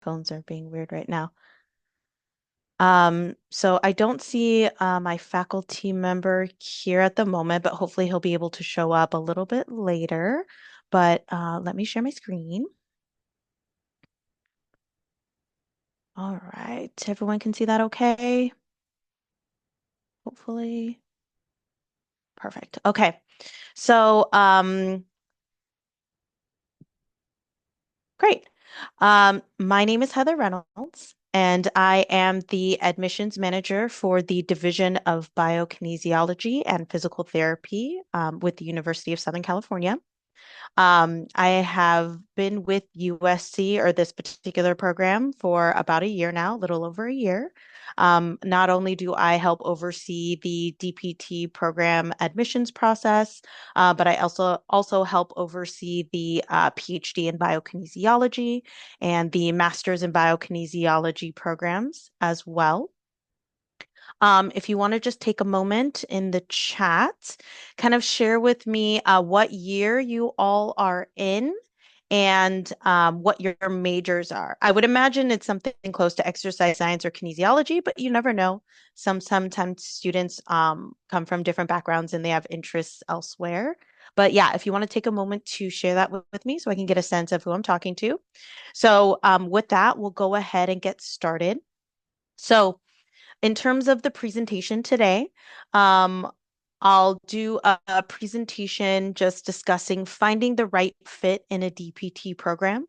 Phones are being weird right now. So I don't see my faculty member here at the moment, but hopefully he'll be able to show up a little bit later. But let me share my screen. All right, everyone can see that okay? Hopefully. Perfect. Okay. So, great. My name is Heather Reynolds, and I am the admissions manager for the Division of Biokinesiology and Physical Therapy with the University of Southern California. I have been with USC or this particular program for about a year now, a little over a year. Not only do I help oversee the DPT program admissions process, but I also help oversee the PhD in biokinesiology and the master's in biokinesiology programs as well. If you want to just take a moment in the chat, kind of share with me what year you all are in and what your majors are. I would imagine it's something close to exercise science or kinesiology, but you never know. Sometimes students come from different backgrounds and they have interests elsewhere. But yeah, if you want to take a moment to share that with me so I can get a sense of who I'm talking to. So with that, we'll go ahead and get started. So in terms of the presentation today, I'll do a presentation just discussing finding the right fit in a DPT program.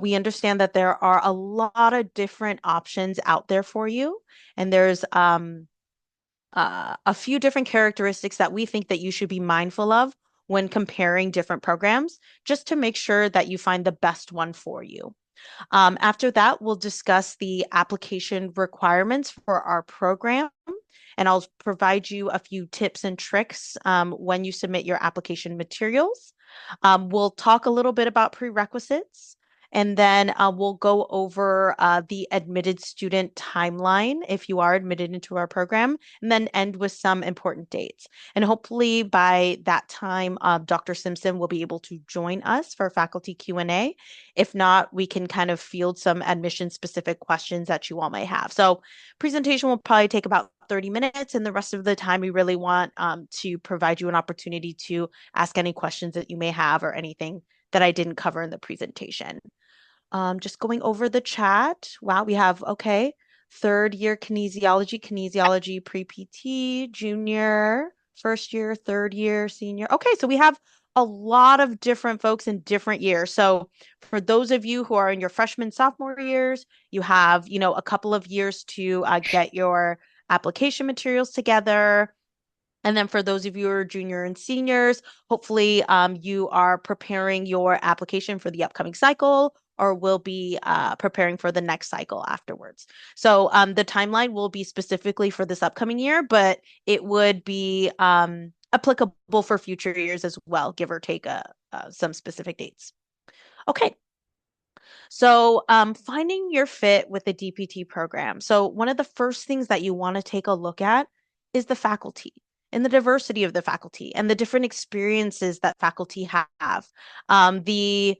We understand that there are a lot of different options out there for you, and there's a few different characteristics that we think that you should be mindful of when comparing different programs, just to make sure that you find the best one for you. After that, we'll discuss the application requirements for our program, and I'll provide you a few tips and tricks when you submit your application materials. We'll talk a little bit about prerequisites, and then we'll go over the admitted student timeline if you are admitted into our program, and then end with some important dates. And hopefully by that time, Dr. Simpson will be able to join us for faculty Q&A. If not, we can kind of field some admission specific questions that you all may have. So presentation will probably take about 30 minutes, and the rest of the time we really want to provide you an opportunity to ask any questions that you may have or anything that I didn't cover in the presentation. Just going over the chat. Wow, we have, okay, third year kinesiology pre-PT, junior, first year, third year, senior. Okay, so we have a lot of different folks in different years. So for those of you who are in your freshman, sophomore years, you have, a couple of years to get your application materials together. And then for those of you who are junior and seniors, hopefully you are preparing your application for the upcoming cycle or will be preparing for the next cycle afterwards. So the timeline will be specifically for this upcoming year, but it would be applicable for future years as well, give or take some specific dates. Okay, so finding your fit with the DPT program. So one of the first things that you want to take a look at is the faculty and the diversity of the faculty and the different experiences that faculty have. The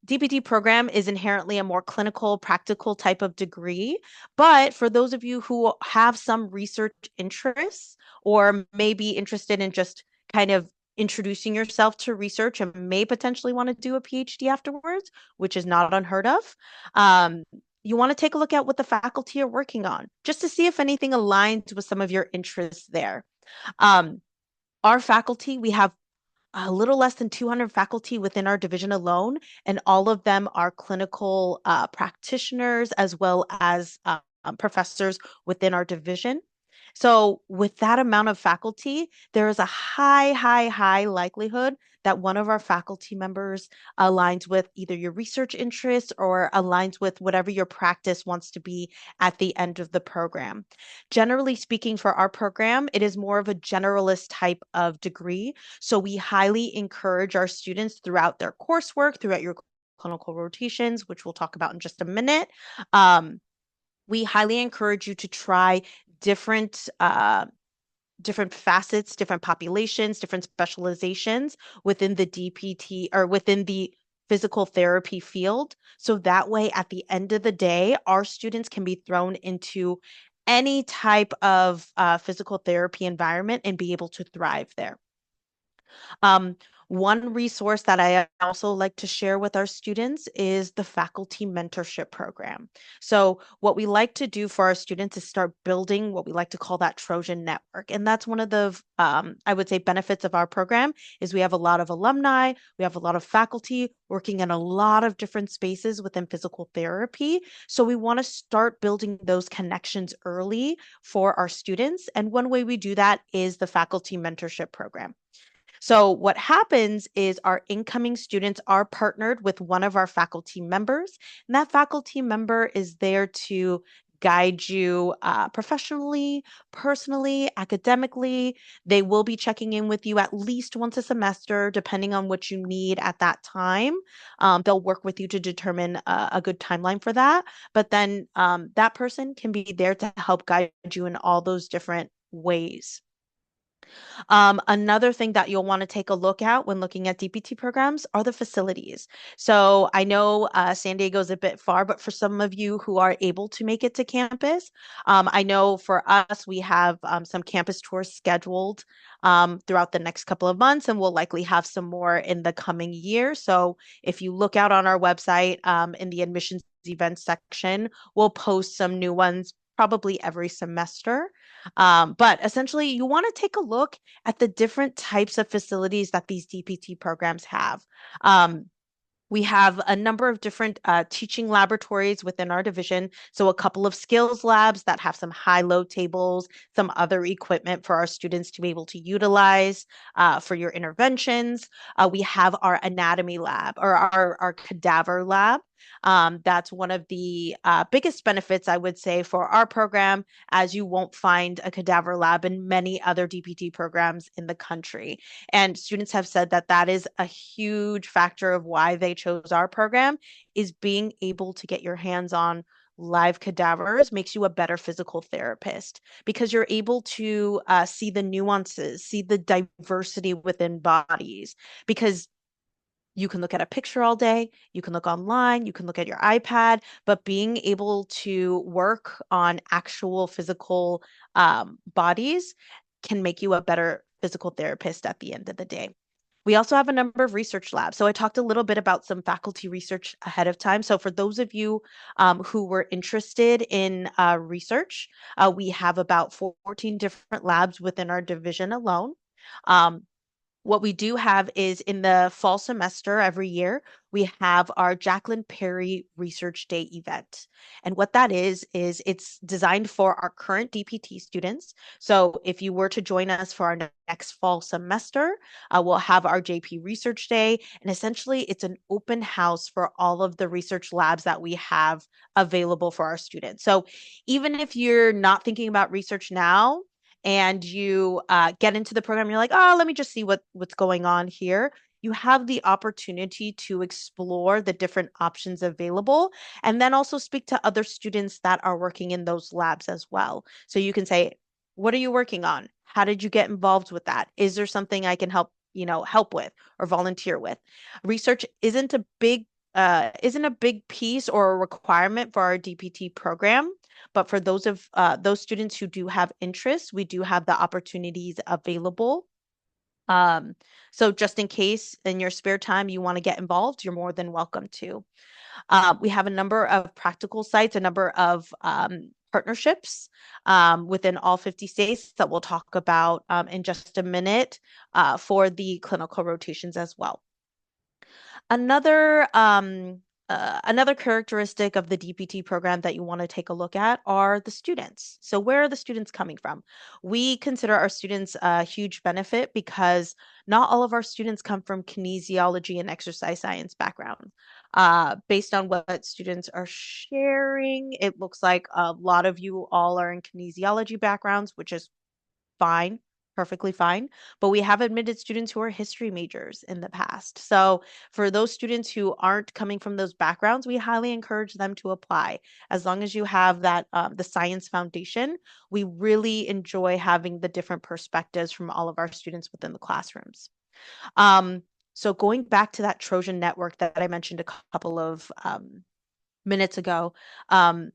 DPT program is inherently a more clinical, practical type of degree, but for those of you who have some research interests or may be interested in just kind of introducing yourself to research and may potentially want to do a PhD afterwards, which is not unheard of. You want to take a look at what the faculty are working on, just to see if anything aligns with some of your interests there. Um, our faculty, we have a little less than 200 faculty within our division alone, and all of them are clinical practitioners as well as professors within our division. So with that amount of faculty, there is a high likelihood that one of our faculty members aligns with either your research interests or aligns with whatever your practice wants to be at the end of the program. Generally speaking, for our program, it is more of a generalist type of degree. So we highly encourage our students throughout their coursework, throughout your clinical rotations, which we'll talk about in just a minute. We highly encourage you to try different different facets, different populations, different specializations within the DPT or within the physical therapy field. So that way, at the end of the day, our students can be thrown into any type of physical therapy environment and be able to thrive there. Um, one resource that I also like to share with our students is the faculty mentorship program. So, what we like to do for our students is start building what we like to call that Trojan network. And that's one of the, I would say, benefits of our program is we have a lot of alumni, we have a lot of faculty working in a lot of different spaces within physical therapy. So, we want to start building those connections early for our students. And one way we do that is the faculty mentorship program. So, what happens is our incoming students are partnered with one of our faculty members, and that faculty member is there to guide you professionally, personally, academically. They will be checking in with you at least once a semester, depending on what you need at that time. They'll work with you to determine a good timeline for that. But then that person can be there to help guide you in all those different ways. Another thing that you'll want to take a look at when looking at DPT programs are the facilities. So I know San Diego is a bit far, but for some of you who are able to make it to campus, I know for us, we have some campus tours scheduled throughout the next couple of months, and we'll likely have some more in the coming year. So if you look out on our website in the admissions events section, we'll post some new ones probably every semester. But essentially, you want to take a look at the different types of facilities that these DPT programs have. Um, we have a number of different teaching laboratories within our division. So, a couple of skills labs that have some high load tables, some other equipment for our students to be able to utilize for your interventions. We have our anatomy lab or our cadaver lab. That's one of the biggest benefits, I would say, for our program, as you won't find a cadaver lab in many other DPT programs in the country. And students have said that that is a huge factor of why they chose our program is being able to get your hands on live cadavers makes you a better physical therapist because you're able to see the nuances, see the diversity within bodies. Because you can look at a picture all day, you can look online, you can look at your iPad, but being able to work on actual physical bodies can make you a better physical therapist at the end of the day. We also have a number of research labs. So I talked a little bit about some faculty research ahead of time. So for those of you who were interested in research, we have about 14 different labs within our division alone. Um, what we do have is in the fall semester every year, we have our Jacqueline Perry Research Day event. And what that is it's designed for our current DPT students. So if you were to join us for our next fall semester, we'll have our JP Research Day. And essentially, it's an open house for all of the research labs that we have available for our students. So even if you're not thinking about research now, and you get into the program, you're like, oh, let me just see what's going on here. You have the opportunity to explore the different options available and then also speak to other students that are working in those labs as well. So you can say, what are you working on? How did you get involved with that? Is there something I can help with or volunteer with? Research isn't a big piece or a requirement for our DPT program. But for those students who do have interest, we do have the opportunities available. Um, so just in case in your spare time you want to get involved, you're more than welcome to. We have a number of practical sites, a number of partnerships within all 50 states that we'll talk about in just a minute for the clinical rotations as well. Another another characteristic of the DPT program that you want to take a look at are the students. So where are the students coming from? We consider our students a huge benefit because not all of our students come from kinesiology and exercise science background. Based on what students are sharing, it looks like a lot of you all are in kinesiology backgrounds, which is fine, perfectly fine. But we have admitted students who are history majors in the past. So for those students who aren't coming from those backgrounds, we highly encourage them to apply. As long as you have that the science foundation, we really enjoy having the different perspectives from all of our students within the classrooms. Um, So going back to that Trojan network that I mentioned a couple of minutes ago, um,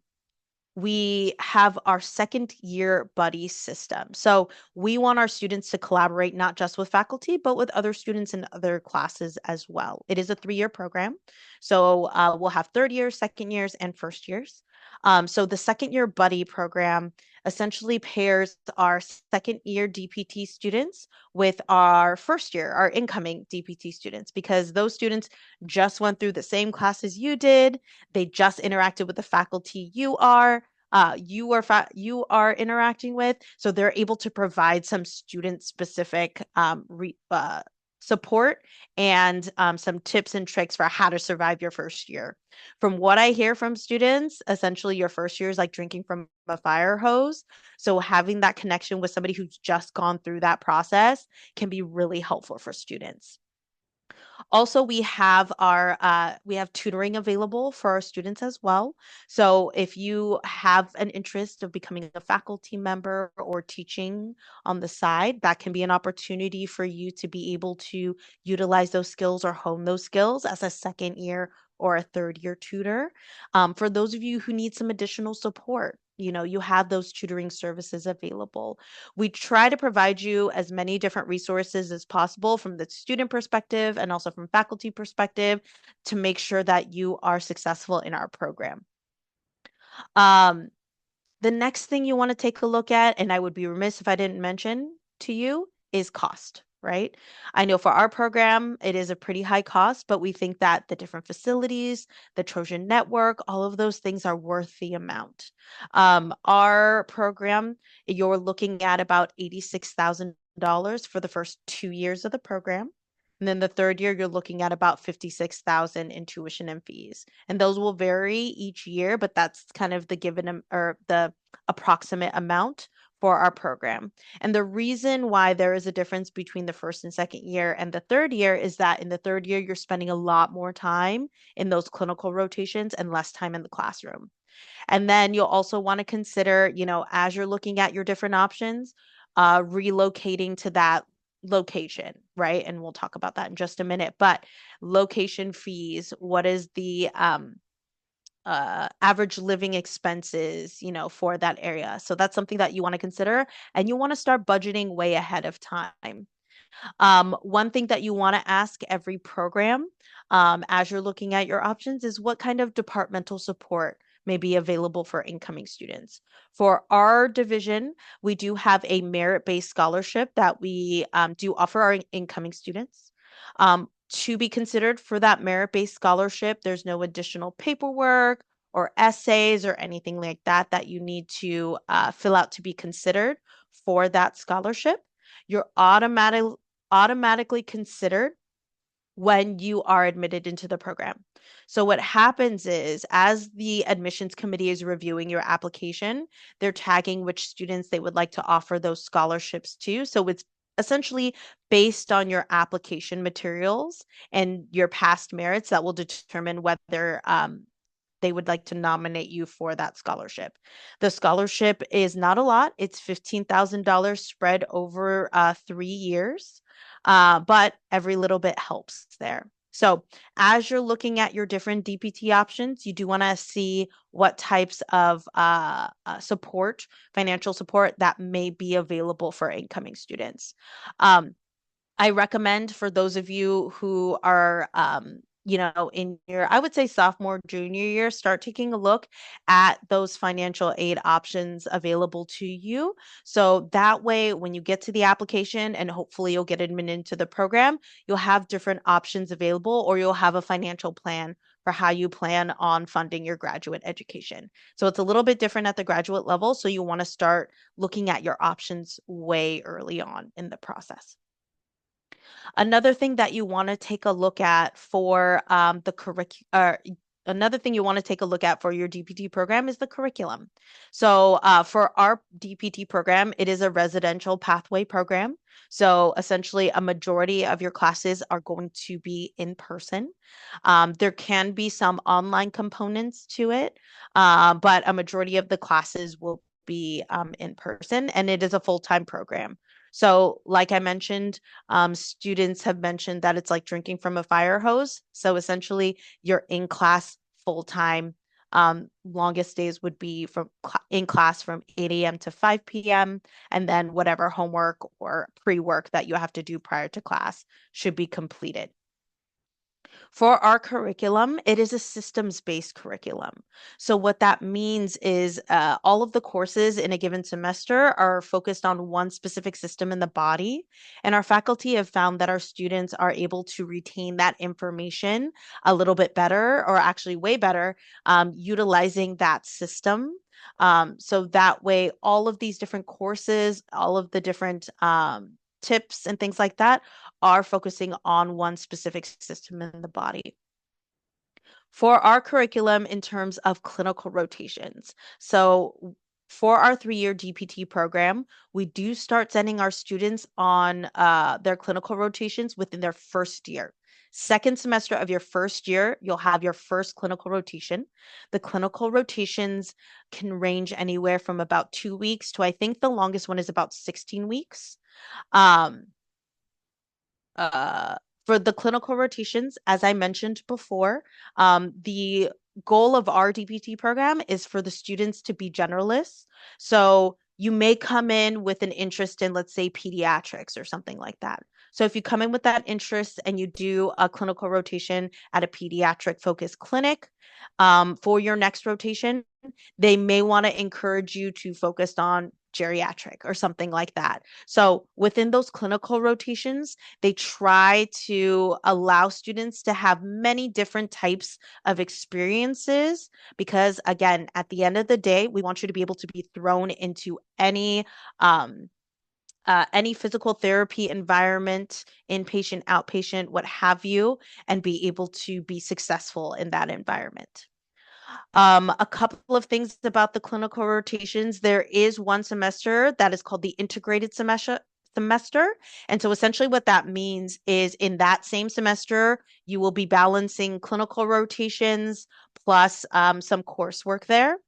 we have our second year buddy system. So we want our students to collaborate not just with faculty, but with other students in other classes as well. It is a 3-year program. So we'll have third years, second years, and first years. So the second year buddy program essentially pairs our second year DPT students with our first year, our incoming DPT students, because those students just went through the same classes you did. They just interacted with the faculty you are interacting with, so they're able to provide some student specific support and some tips and tricks for how to survive your first year. From what I hear from students, essentially your first year is like drinking from a fire hose. So having that connection with somebody who's just gone through that process can be really helpful for students. Also, we have tutoring available for our students as well. So if you have an interest of becoming a faculty member or teaching on the side, that can be an opportunity for you to be able to utilize those skills or hone those skills as a second year or a third year tutor. For those of you who need some additional support, you have those tutoring services available. We try to provide you as many different resources as possible from the student perspective and also from faculty perspective to make sure that you are successful in our program. Um, the next thing you want to take a look at, and I would be remiss if I didn't mention to you, is cost, right? I know for our program, it is a pretty high cost, but we think that the different facilities, the Trojan network, all of those things are worth the amount. Our program, you're looking at about $86,000 for the first 2 years of the program. And then the third year, you're looking at about 56,000 in tuition and fees. And those will vary each year, but that's kind of the given or the approximate amount for our program. And the reason why there is a difference between the first and second year and the third year is that in the third year, you're spending a lot more time in those clinical rotations and less time in the classroom. And then you'll also want to consider, as you're looking at your different options, relocating to that location, right? And we'll talk about that in just a minute. But location fees, what is the average living expenses, for that area? So that's something that you want to consider, and you want to start budgeting way ahead of time. One thing that you want to ask every program as you're looking at your options is what kind of departmental support may be available for incoming students. For our division, we do have a merit-based scholarship that we do offer our incoming students. To be considered for that merit-based scholarship, there's no additional paperwork or essays or anything like that that you need to fill out to be considered for that scholarship. You're automatically considered when you are admitted into the program. So what happens is, as the admissions committee is reviewing your application, they're tagging which students they would like to offer those scholarships to. So it's essentially based on your application materials and your past merits that will determine whether they would like to nominate you for that scholarship. The scholarship is not a lot. It's $15,000 spread over 3 years, but every little bit helps there. So as you're looking at your different DPT options, you do want to see what types of support, financial support that may be available for incoming students. I recommend for those of you who are, in your, I would say sophomore, junior year, start taking a look at those financial aid options available to you. So that way, when you get to the application and hopefully you'll get admitted into the program, you'll have different options available, or you'll have a financial plan for how you plan on funding your graduate education. So it's a little bit different at the graduate level. So you want to start looking at your options way early on in the process. Another thing that you want to take a look at for the another thing you want to take a look at for your DPT program is the curriculum. So for our DPT program, it is a residential pathway program. So essentially, a majority of your classes are going to be in person. There can be some online components to it, but a majority of the classes will be in person, and it is a full-time program. So, like I mentioned, students have mentioned that it's like drinking from a fire hose. So essentially, you're in class full time. Longest days would be from in class from 8 a.m. to 5 p.m. And then whatever homework or pre-work that you have to do prior to class should be completed. For our curriculum, it is a systems-based curriculum. So what that means is all of the courses in a given semester are focused on one specific system in the body. And our faculty have found that our students are able to retain that information a little bit better, or actually way better, utilizing that system. So that way, all of these different courses, all of the different tips and things like that are focusing on one specific system in the body. For our curriculum in terms of clinical rotations, so for our 3-year DPT program, we do start sending our students on their clinical rotations within their first year. Second semester of your first year, you'll have your first clinical rotation. The clinical rotations can range anywhere from about 2 weeks to I think the longest one is about 16 weeks. Um, uh, for the clinical rotations, as I mentioned before, the goal of our DPT program is for the students to be generalists. So you may come in with an interest in, let's say, pediatrics or something like that. So if you come in with that interest and you do a clinical rotation at a pediatric focused clinic, for your next rotation, they may want to encourage you to focus on geriatric or something like that. So within those clinical rotations, they try to allow students to have many different types of experiences because, again, at the end of the day, we want you to be able to be thrown into any physical therapy environment, inpatient, outpatient, what have you, and be able to be successful in that environment. A couple of things about the clinical rotations. There is one semester that is called the integrated semester. And so essentially what that means is in that same semester, you will be balancing clinical rotations plus some coursework there.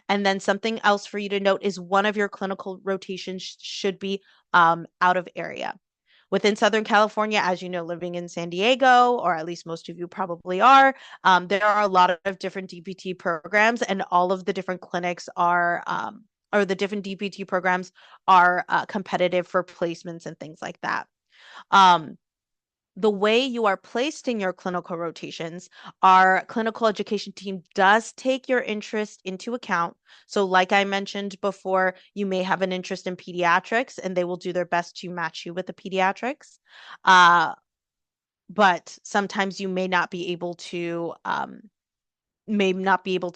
And then something else for you to note is one of your clinical rotations should be out of area. Within Southern California, as you know, living in San Diego, or at least most of you probably are, there are a lot of different DPT programs, and all of the different clinics are, or the different DPT programs are competitive for placements and things like that. Um, the way you are placed in your clinical rotations, our clinical education team does take your interest into account. So, like I mentioned before, you may have an interest in pediatrics and they will do their best to match you with the pediatrics. But sometimes you may not be able to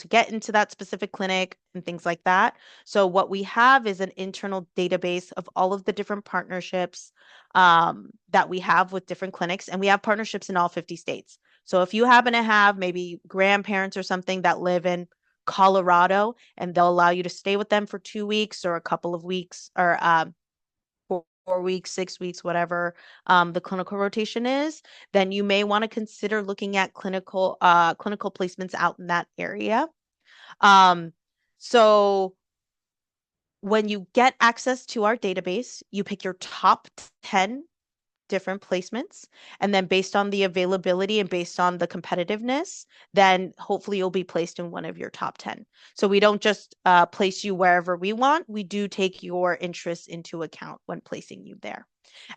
get into that specific clinic and things like that. So what we have is an internal database of all of the different partnerships that we have with different clinics, and we have partnerships in all 50 states. So if you happen to have maybe grandparents or something that live in Colorado and they'll allow you to stay with them for 2 weeks or a couple of weeks or 4 weeks, 6 weeks, whatever the clinical rotation is, then you may want to consider looking at clinical placements out in that area. Um, so when you get access to our database, you pick your top 10 different placements. And then based on the availability and based on the competitiveness, then hopefully you'll be placed in one of your top 10. So we don't just place you wherever we want. We do take your interests into account when placing you there.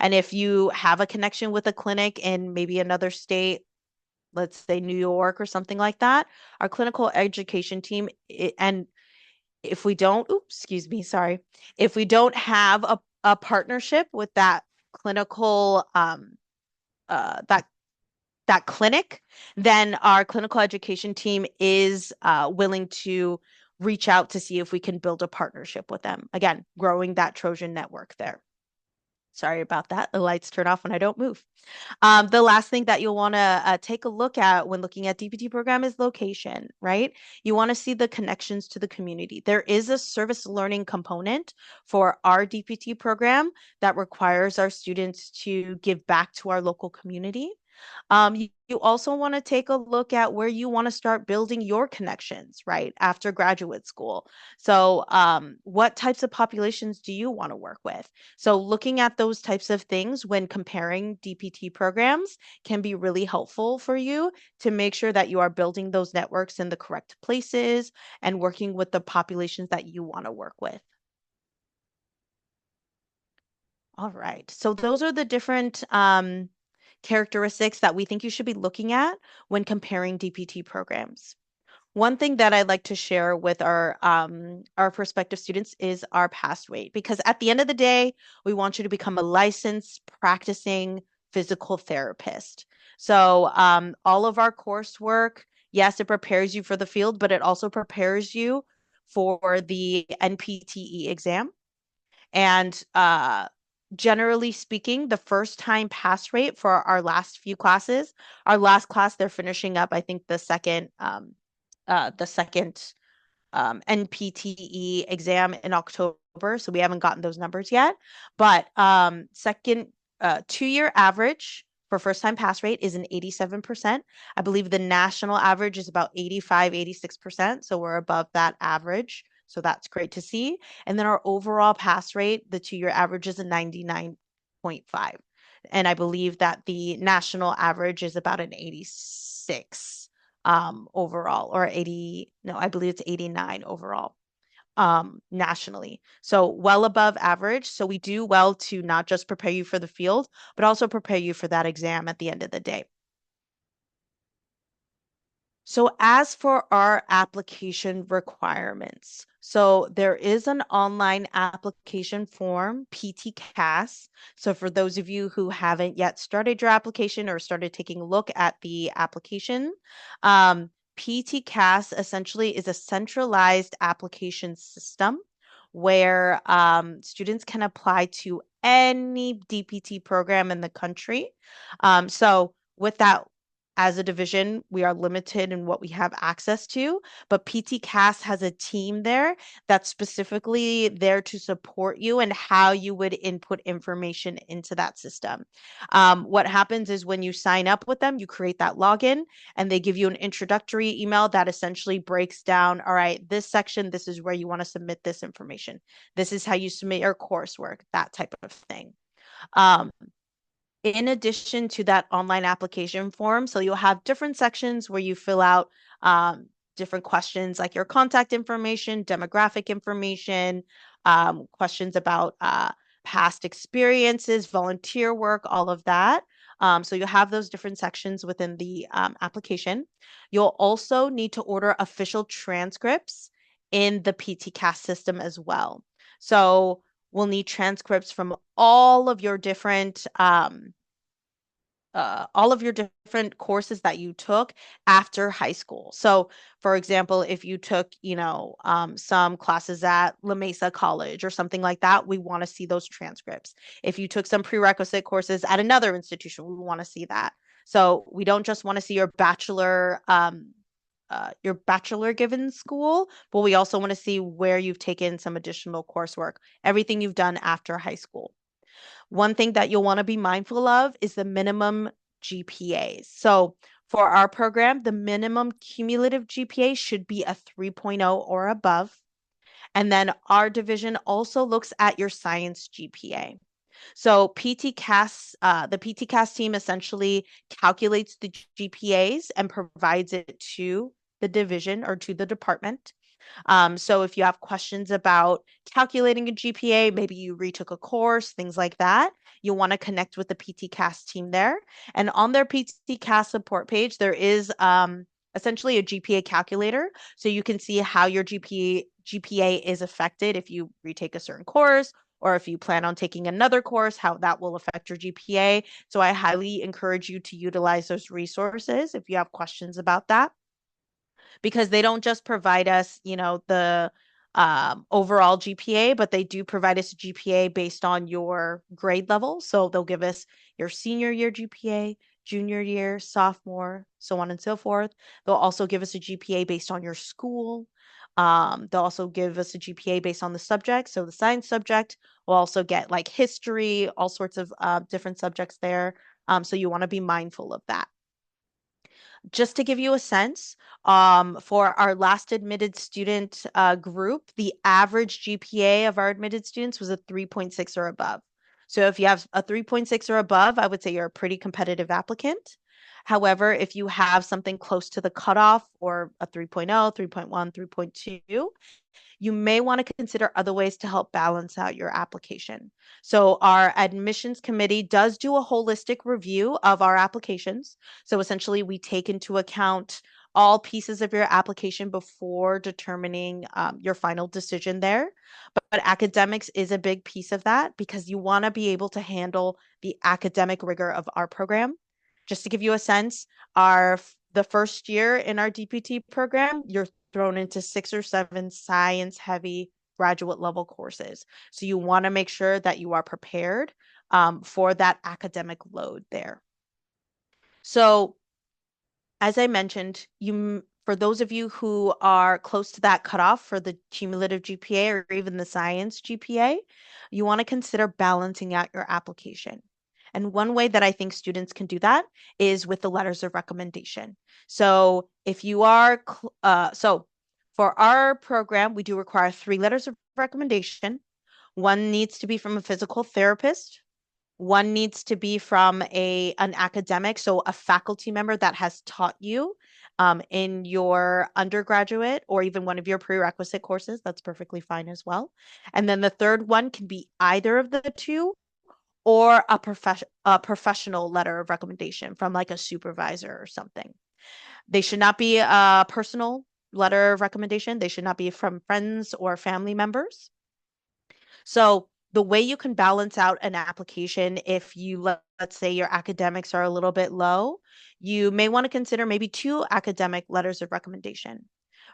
And if you have a connection with a clinic in maybe another state, let's say New York or something like that, our clinical education team, and if we don't, oops, excuse me, sorry, if we don't have a partnership with that clinical that clinic, then our clinical education team is willing to reach out to see if we can build a partnership with them. Again, growing that Trojan network there. Sorry about that. The lights turn off when I don't move. The last thing that you'll want to take a look at when looking at DPT program is location, right? You want to see the connections to the community. There is a service learning component for our DPT program that requires our students to give back to our local community. You also want to take a look at where you want to start building your connections, right, after graduate school. So, what types of populations do you want to work with? So, looking at those types of things when comparing DPT programs can be really helpful for you to make sure that you are building those networks in the correct places and working with the populations that you want to work with. All right. So those are the different characteristics that we think you should be looking at when comparing DPT programs. One thing that I'd like to share with our prospective students is our pass rate, because at the end of the day, we want you to become a licensed practicing physical therapist. So all of our coursework, yes, it prepares you for the field, but it also prepares you for the NPTE exam. And generally speaking, the first time pass rate for our last few classes, our last class, they're finishing up, I think the second NPTE exam in October. So we haven't gotten those numbers yet. But second 2-year average for first time pass rate is an 87%. I believe the national average is about 85, 86%. So we're above that average. So that's great to see. And then our overall pass rate, the 2-year average is a 99.5. And I believe that the national average is about an 86 overall, or 80, no, I believe it's 89 overall nationally. So well above average. So we do well to not just prepare you for the field, but also prepare you for that exam at the end of the day. So as for our application requirements, so there is an online application form, PT-CAS. So for those of you who haven't yet started your application or started taking a look at the application, PT-CAS essentially is a centralized application system where students can apply to any DPT program in the country. So with that, as a division, we are limited in what we have access to, but PT-CAS has a team there that's specifically there to support you and how you would input information into that system. What happens is when you sign up with them, you create that login and they give you an introductory email that essentially breaks down, all right, this section, this is where you want to submit this information. This is how you submit your coursework, that type of thing. Um, in addition to that online application form, so you'll have different sections where you fill out different questions like your contact information, demographic information, questions about past experiences, volunteer work, all of that. So you'll have those different sections within the application. You'll also need to order official transcripts in the PT-CAS system as well. So we'll need transcripts from all of your different courses that you took after high school. So, for example, if you took, some classes at La Mesa College or something like that, we want to see those transcripts. If you took some prerequisite courses at another institution, we want to see that. So we don't just want to see your bachelor given school, but we also want to see where you've taken some additional coursework, everything you've done after high school. One thing that you'll want to be mindful of is the minimum GPAs. So for our program, the minimum cumulative GPA should be a 3.0 or above. And then our division also looks at your science GPA. So the PT-CAS team essentially calculates the GPAs and provides it to the division or to the department. So if you have questions about calculating a GPA, maybe you retook a course, things like that, you'll want to connect with the PT-CAS team there. And on their PT-CAS support page, there is essentially a GPA calculator. So you can see how your GPA is affected if you retake a certain course or if you plan on taking another course, how that will affect your GPA. So I highly encourage you to utilize those resources if you have questions about that, because they don't just provide us, the overall GPA, but they do provide us a GPA based on your grade level. So they'll give us your senior year GPA, junior year, sophomore, so on and so forth. They'll also give us a GPA based on your school. They'll also give us a GPA based on the subject. So the science subject will also get like history, all sorts of different subjects there. So you want to be mindful of that. Just to give you a sense, for our last admitted student group, the average GPA of our admitted students was a 3.6 or above. So if you have a 3.6 or above, I would say you're a pretty competitive applicant. However, if you have something close to the cutoff or a 3.0, 3.1, 3.2, you may want to consider other ways to help balance out your application. So, our admissions committee does do a holistic review of our applications. So, essentially, we take into account all pieces of your application before determining your final decision there. But academics is a big piece of that because you want to be able to handle the academic rigor of our program. Just to give you a sense, the first year in our DPT program, you're thrown into 6 or 7 science heavy graduate level courses. So you want to make sure that you are prepared for that academic load there. So as I mentioned, for those of you who are close to that cutoff for the cumulative GPA or even the science GPA, you want to consider balancing out your application. And one way that I think students can do that is with the letters of recommendation. So if you are, so for our program, we do require 3 letters of recommendation. One needs to be from a physical therapist. One needs to be from an academic, so a faculty member that has taught you in your undergraduate or even one of your prerequisite courses. That's perfectly fine as well. And then the third one can be either of the two or a professional letter of recommendation from like a supervisor or something. They should not be a personal letter of recommendation. They should not be from friends or family members. So the way you can balance out an application if let's say your academics are a little bit low, you may want to consider maybe 2 academic letters of recommendation.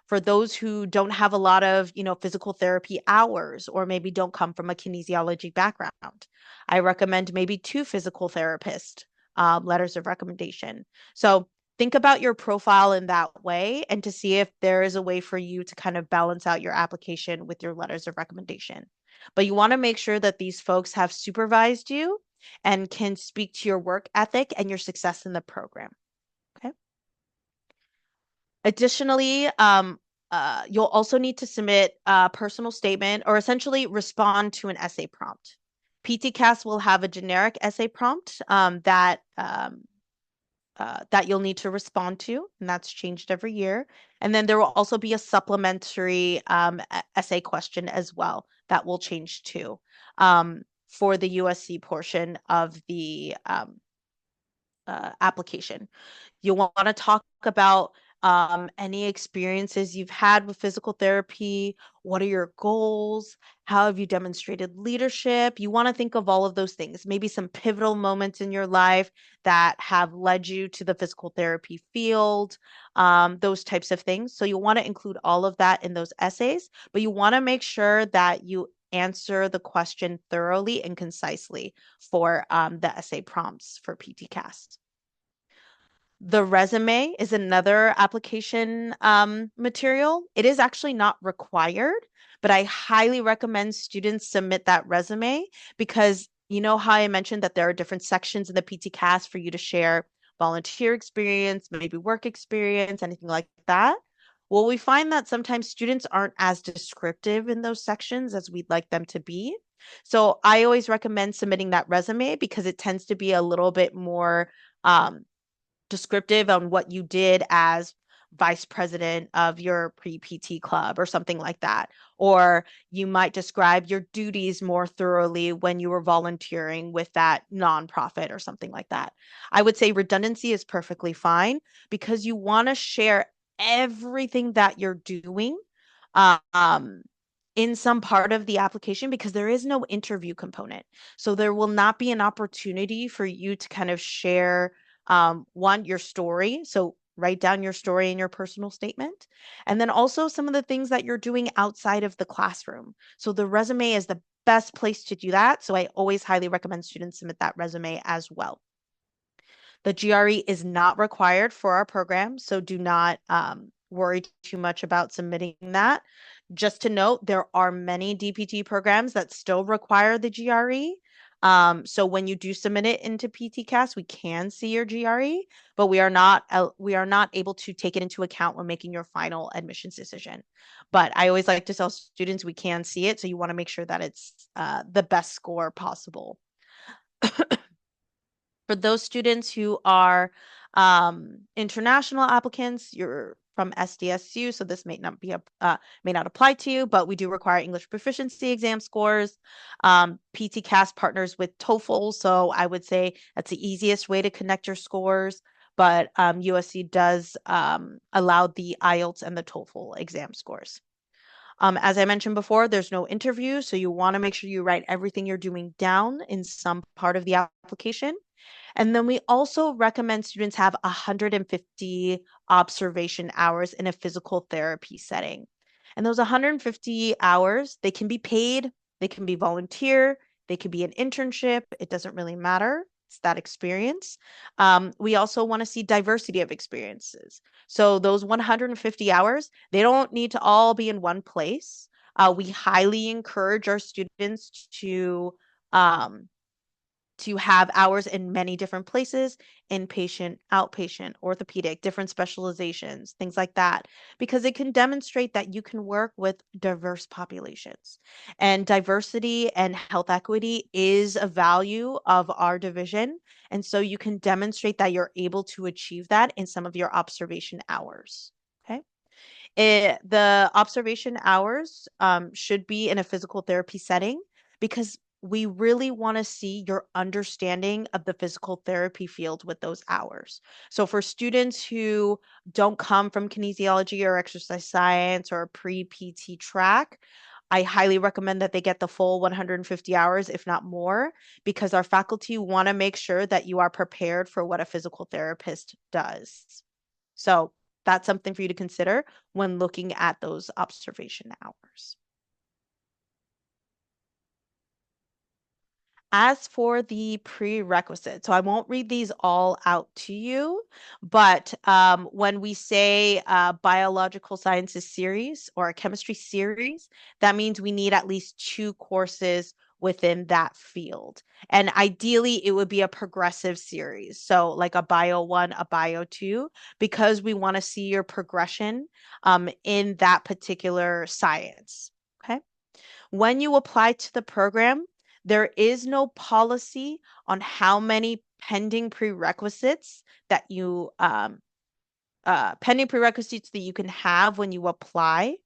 For those who don't have a lot of, physical therapy hours or maybe don't come from a kinesiology background, I recommend maybe 2 physical therapist letters of recommendation. So think about your profile in that way and to see if there is a way for you to kind of balance out your application with your letters of recommendation. But you want to make sure that these folks have supervised you and can speak to your work ethic and your success in the program. Okay. Additionally, you'll also need to submit a personal statement or essentially respond to an essay prompt. PTCAS will have a generic essay prompt that you'll need to respond to, and that's changed every year. And then there will also be a supplementary essay question as well that will change too for the USC portion of the application. You'll want to talk about any experiences you've had with physical therapy. What are your goals? How have you demonstrated leadership? You want to think of all of those things, maybe some pivotal moments in your life that have led you to the physical therapy field, those types of things. So you want to include all of that in those essays, but you want to make sure that you answer the question thoroughly and concisely for the essay prompts for PTCAST. The resume is another application material. It is actually not required, but I highly recommend students submit that resume because you know how I mentioned that there are different sections in the PTCAST for you to share volunteer experience, maybe work experience, anything like that. Well, we find that sometimes students aren't as descriptive in those sections as we'd like them to be. So I always recommend submitting that resume because it tends to be a little bit more descriptive on what you did as vice president of your pre-PT club or something like that. Or you might describe your duties more thoroughly when you were volunteering with that nonprofit or something like that. I would say redundancy is perfectly fine because you want to share everything that you're doing um, in some part of the application because there is no interview component. So there will not be an opportunity for you to kind of share one, your story. So write down your story in your personal statement. And then also some of the things that you're doing outside of the classroom. So the resume is the best place to do that. So I always highly recommend students submit that resume as well. The GRE is not required for our program, so do not worry too much about submitting that. Just to note, there are many DPT programs that still require the GRE. So when you do submit it into PTCast, we can see your GRE, but we are not able to take it into account when making your final admissions decision. But I always like to tell students we can see it, so you want to make sure that it's the best score possible. For those students who are international applicants, you're from SDSU, so this may not apply to you, but we do require English proficiency exam scores. PTCast partners with TOEFL, so I would say that's the easiest way to connect your scores. But USC does allow the IELTS and the TOEFL exam scores. As I mentioned before, there's no interview, so you want to make sure you write everything you're doing down in some part of the application. And then we also recommend students have 150 observation hours in a physical therapy setting. And those 150 hours, they can be paid, they can be volunteer, they could be an internship. It doesn't really matter. It's that experience. We also want to see diversity of experiences. So those 150 hours, they don't need to all be in one place. We highly encourage our students um, to have hours in many different places, inpatient, outpatient, orthopedic, different specializations, things like that, because it can demonstrate that you can work with diverse populations. And diversity and health equity is a value of our division. And so you can demonstrate that you're able to achieve that in some of your observation hours. Okay. The observation hours should be in a physical therapy setting because we really want to see your understanding of the physical therapy field with those hours. So for students who don't come from kinesiology or exercise science or a pre-PT track, I highly recommend that they get the full 150 hours, if not more, because our faculty want to make sure that you are prepared for what a physical therapist does. So that's something for you to consider when looking at those observation hours. As for the prerequisites, so I won't read these all out to you, but when we say biological sciences series or a chemistry series, that means we need at least 2 courses within that field. And ideally, it would be a progressive series. So like a bio 1, a bio 2, because we want to see your progression in that particular science. Okay. When you apply to the program, there is no policy on how many pending prerequisites that you can have when you apply.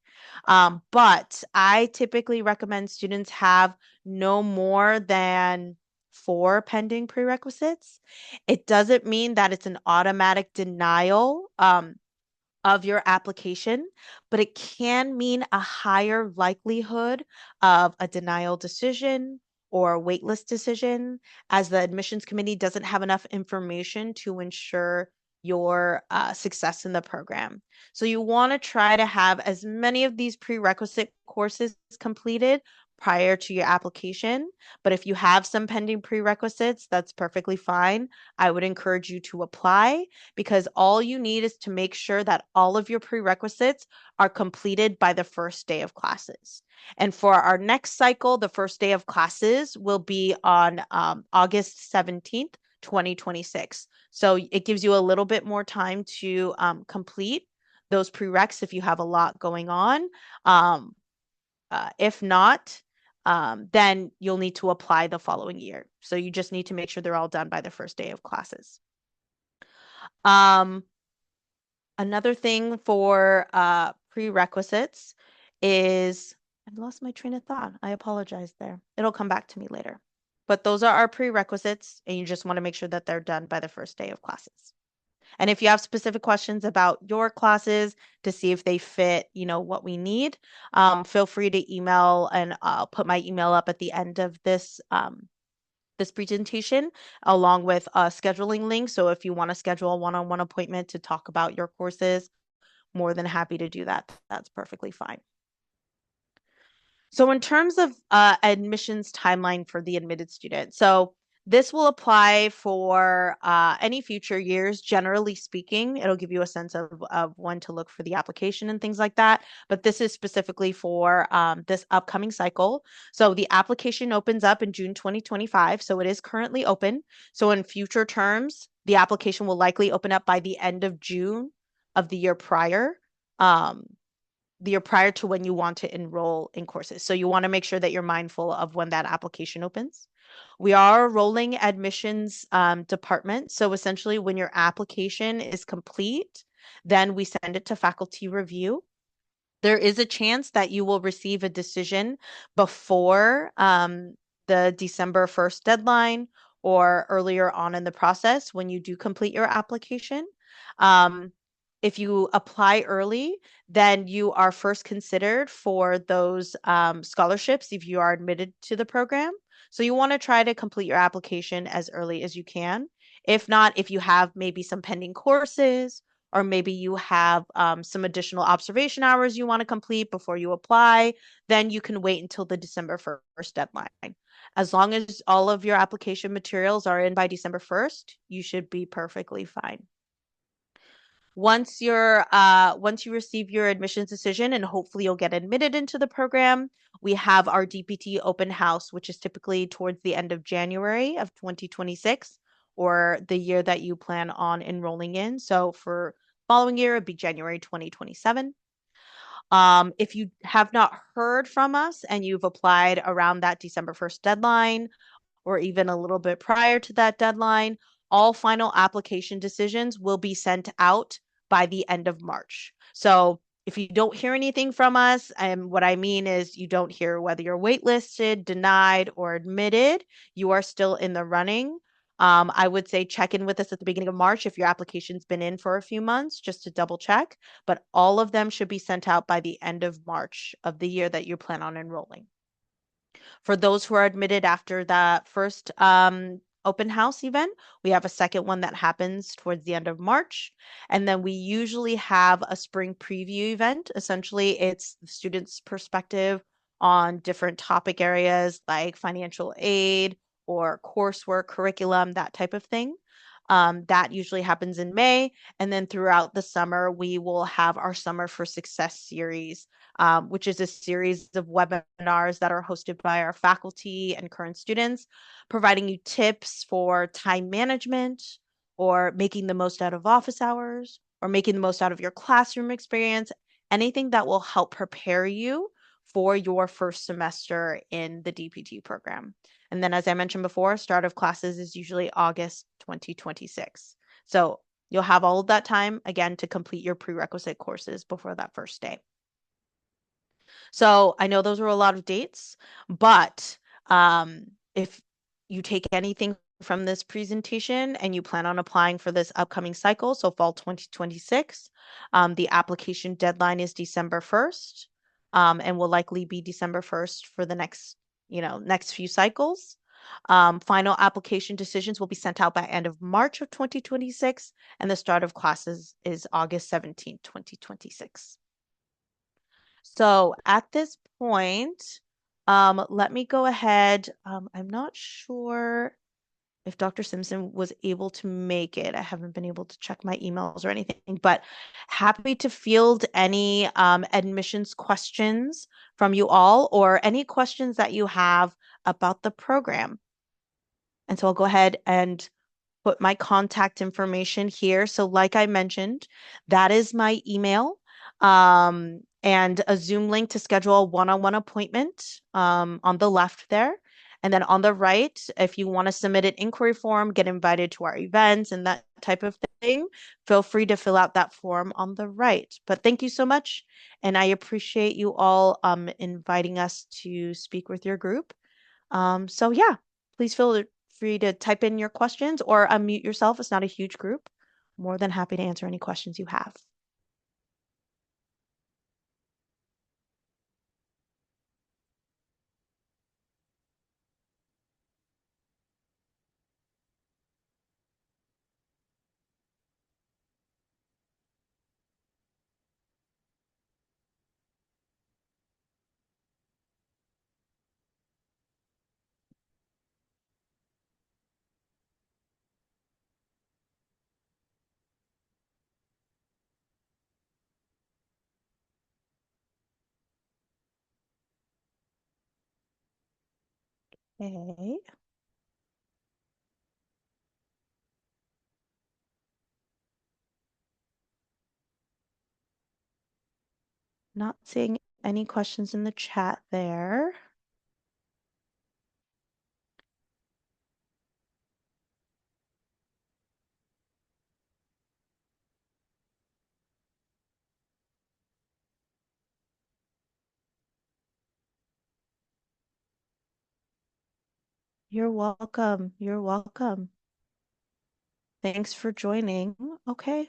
But I typically recommend students have no more than 4 pending prerequisites. It doesn't mean that it's an automatic denial. Of your application, but it can mean a higher likelihood of a denial decision or a waitlist decision, as the admissions committee doesn't have enough information to ensure your success in the program. So you want to try to have as many of these prerequisite courses completed prior to your application. But if you have some pending prerequisites, that's perfectly fine. I would encourage you to apply because all you need is to make sure that all of your prerequisites are completed by the first day of classes. And for our next cycle, the first day of classes will be on August 17th, 2026. So it gives you a little bit more time to complete those prereqs if you have a lot going on. If not, then you'll need to apply the following year. So you just need to make sure they're all done by the first day of classes. Another thing for prerequisites is, I've lost my train of thought. I apologize there. It'll come back to me later. But those are our prerequisites, and you just want to make sure that they're done by the first day of classes. And if you have specific questions about your classes to see if they fit, what we need, feel free to email, and I'll put my email up at the end of this presentation along with a scheduling link. So if you want to schedule a one-on-one appointment to talk about your courses, more than happy to do that. That's perfectly fine. So in terms of admissions timeline for the admitted student, so This will apply for any future years, generally speaking. It'll give you a sense of when to look for the application and things like that. But this is specifically for this upcoming cycle. So the application opens up in June 2025. So it is currently open. So in future terms, the application will likely open up by the end of June of um, the year prior to when you want to enroll in courses. So you want to make sure that you're mindful of when that application opens. We are a rolling admissions department. So essentially, when your application is complete, then we send it to faculty review. There is a chance that you will receive a decision before the December 1st deadline or earlier on in the process when you do complete your application. Um, if you apply early, then you are first considered for those scholarships if you are admitted to the program. So you want to try to complete your application as early as you can. If not, if you have maybe some pending courses or maybe you have some additional observation hours you want to complete before you apply, then you can wait until the December 1st deadline. As long as all of your application materials are in by December 1st, you should be perfectly fine. Once you receive your admissions decision and hopefully you'll get admitted into the program, we have our DPT open house, which is typically towards the end of January of 2026 or the year that you plan on enrolling in. So for following year, it'd be January 2027. If you have not heard from us and you've applied around that December 1st deadline, or even a little bit prior to that deadline, all final application decisions will be sent out by the end of March. So if you don't hear anything from us, and what I mean is you don't hear whether you're waitlisted, denied, or admitted, you are still in the running. I would say check in with us at the beginning of March if your application's been in for a few months, just to double check. But all of them should be sent out by the end of March of the year that you plan on enrolling. For those who are admitted after that first open house event, we have a second one that happens towards the end of March. And then we usually have a spring preview event. Essentially, it's the students' perspective on different topic areas like financial aid or coursework, curriculum, that type of thing. That usually happens in May. And then throughout the summer, we will have our Summer for Success series, which is a series of webinars that are hosted by our faculty and current students, providing you tips for time management or making the most out of office hours or making the most out of your classroom experience, anything that will help prepare you for your first semester in the DPT program. And then, as I mentioned before, start of classes is usually August 2026. So you'll have all of that time again to complete your prerequisite courses before that first day. So I know those were a lot of dates, but if you take anything from this presentation and you plan on applying for this upcoming cycle, so fall 2026, the application deadline is December 1st, and will likely be December 1st for the next few cycles. Final application decisions will be sent out by end of March of 2026, and the start of classes is August 17th, 2026. So at this point, let me go ahead. I'm not sure if Dr. Simpson was able to make it. I haven't been able to check my emails or anything, but happy to field any admissions questions from you all or any questions that you have about the program. And so I'll go ahead and put my contact information here. So like I mentioned, that is my email and a Zoom link to schedule a one-on-one appointment on the left there. And then on the right, if you want to submit an inquiry form, get invited to our events and that type of thing, feel free to fill out that form on the right. But thank you so much. And I appreciate you all inviting us to speak with your group. So yeah, please feel free to type in your questions or unmute yourself. It's not a huge group. More than happy to answer any questions you have. Okay. Not seeing any questions in the chat there. You're welcome. You're welcome. Thanks for joining. Okay.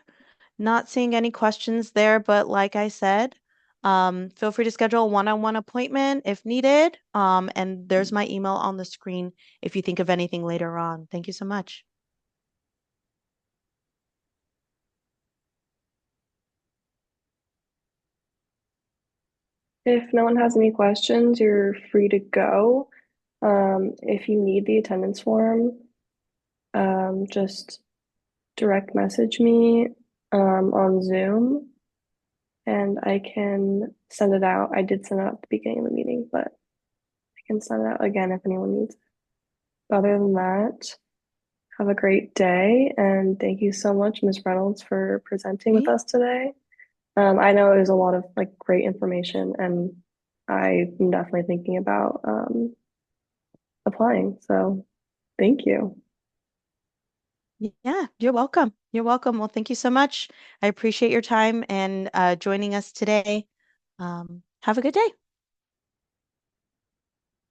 Not seeing any questions there, but like I said, feel free to schedule a one-on-one appointment if needed. And there's my email on the screen if you think of anything later on. Thank you so much. If no one has any questions, you're free to go. If you need the attendance form, just direct message me on Zoom and I can send it out. I did send it out at the beginning of the meeting, but I can send it out again if anyone needs it. Other than that, have a great day and thank you so much, Ms. Reynolds, for presenting with Okay. us today. I know it was a lot of like great information and I'm definitely thinking about applying. So thank you. Yeah, you're welcome. You're welcome. Well, thank you so much. I appreciate your time and joining us today. Have a good day.